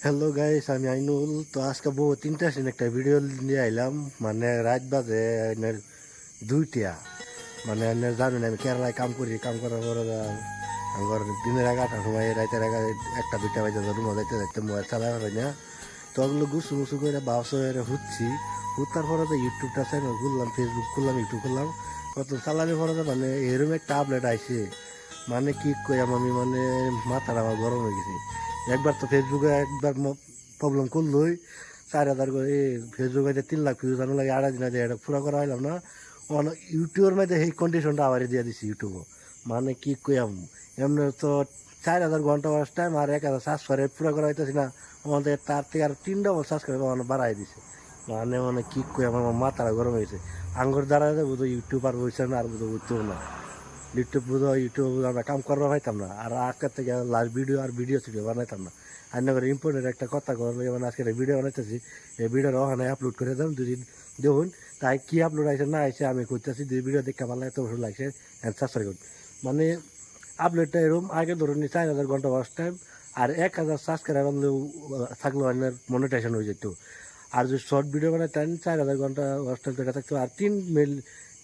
Hello guys, আমি আইনুল। তো আজকে বহুত ইন্টারেস্টিং একটা ভিডিও নিয়ে আইলাম। মানে রাত বাজে আপনার 2টা। মানে আপনার জানেন আমি কেরালায় কাম করি। কাম করার পরে আমার দিনের 11টার সময় রাতের 1টা 2টা বাজে রুমে যাইতে যাইতে মোবাইল চালাই পারি না। তো ওগুলো গুছু মুছু করে বাস হয়ে হুচ্ছি। হুতার পরে তো ইউটিউবটা চ্যানেল খুললাম, ফেসবুক খুললাম, ইউটিউব খুললাম। কত চালানোর পরে তো মানে এরকম একটা আপডেট আইছে। মানে কি কইয়াম আমি, মানে মাথাটা আমার গরম হয়ে গেছে। একবার তো ফেসবুকে একবার প্রবলেম করলোই 4,000 করে ফেসবুকে 3 লাখ ভিউজ আনো লাগে 2.5 দিন আগে এটা পুরো করা হইলাম না। ইউটিউবের মধ্যে এই কন্ডিশনটা আবার দিয়ে দিছি ইউটিউবও। মানে কি কইয়াম, এমনি তো 4,000 ঘন্টা ওয়াচ টাইম আর 1,000 সাবস্ক্রাইব পুরো করা হইতেছি না। আমাদের তার থেকে আর 3 ডবল সাবস্ক্রাইব বাড়াই দিছে। মানে কি কইয়াম, আমার মাথাটা গরম হয়েছে। আঙ্গুর দ্বারা বুঝো ইউটিউব আর বলছে না, আর বুঝো বুঝতেও না। ইউটিউব আমরা কাম করা পাইতাম না। আর আজকের থেকে লাস্ট ভিডিও আর ভিডিও বানাইতাম না। আর না করে ইম্পর্টেন্ট একটা কথা করলে, মানে আজকে ভিডিও বানাইতেছি, এই ভিডিওটা ওখানে আপলোড করে দেন। যদি দেখুন তাই কি আপলোড আছে না আছে আমি করতেছি। যদি ভিডিও দেখতে ভালো লাগে তো অবশ্যই লাগছে সাবস্ক্রাইব করুন। মানে আপলোডটা এরকম আগে ধরুন 4,000 ঘন্টা ওয়াচ টাইম আর 1,000 সাবস্ক্রাইব থাকলেও আপনার মনিটাইজেশন হয়ে যেত। আর যদি শর্ট ভিডিও বানাইতেন 4,000 ঘন্টা ওয়াচ টাইম যেটা থাকতো আর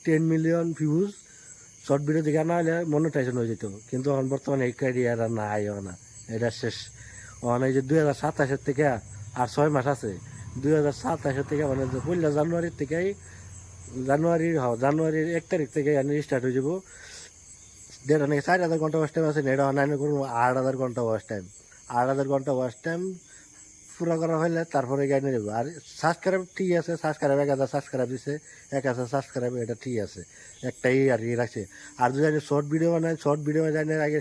10 মিলিয়ন ভিউজ শর্ট ভিডিও দেখে না হলে মনিটাইজেশন হয়ে যেত। কিন্তু এখন বর্তমানে এই ক্রাইটেরিয়াটা নাই না, এটা শেষ। এখন এই যে 2027 থেকে আর 6 মাস আছে। 2027 থেকে মানে 1 জানুয়ারির থেকেই জানুয়ারির 1 তারিখ থেকে স্টার্ট হয়ে যাব। 4,000 ঘন্টা ওয়াচ টাইম আছে, এটা অনলাইনে করবো 8,000 ঘন্টা ওয়াচ টাইম। 8,000 ঘন্টা ওয়াচ টাইম পুরো করা হলে তারপরে গাইনে দেবো। আর সাবস্ক্রাইব ঠিক আছে, সাবস্ক্রাইব 1,000 সাবস্ক্রাইব দিছে, 1,000 সাবস্ক্রাইব, এটা ঠিক আছে, একটাই আর কি রাখছে। আর যদি আমি শর্ট ভিডিও বানাই, শর্ট ভিডিও জানি আগে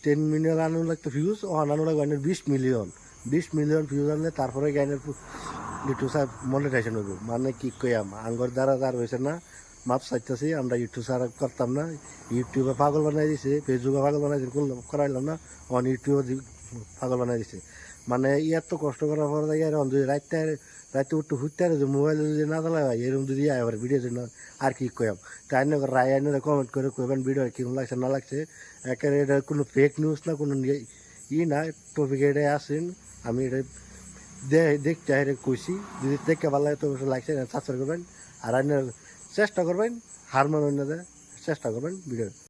10 মিলিয়ন আনু লাগতো ভিউজ, ও আনানো লাগবে 20 মিলিয়ন। 20 মিলিয়ন ভিউজ আনলে তারপরে গাইনের ইউটিউব মনিটাইজেশন হইব। মানে কি কইয়াম, আঙ্গর দ্বারা যার হয়েছে না, মাপ চাইতেছি আমরা ইউটিউব ছাড়া করতাম না। ইউটিউবে পাগল বানাই দিছে, ফেসবুকে পাগল বানাই করাইলাম না, অন ইউটিউবে পাগল বানাই দিছে। মানে ইয়ার তো কষ্ট করার পর এরকম যদি রাতে উঠতে ঘুরতে আর মোবাইল যদি না চালাই ভাই, এরকম যদি আবার ভিডিও জন্য আর কি কয়াম। তাই না রায় আইনে কমেন্ট করে কইবেন ভিডিও কিরকম লাগছে না লাগছে। একেবারে এটা কোনো ফেক নিউজ না, কোনো না, টপিক এটাই আসেন। আমি এটা দেখতে এটা কইছি। যদি দেখতে ভালো লাগে তো অবশ্যই লাগছে সাবস্ক্রাইব করবেন। আর আইনের চেষ্টা করবেন, হার মানেন না, চেষ্টা করবেন ভিডিও।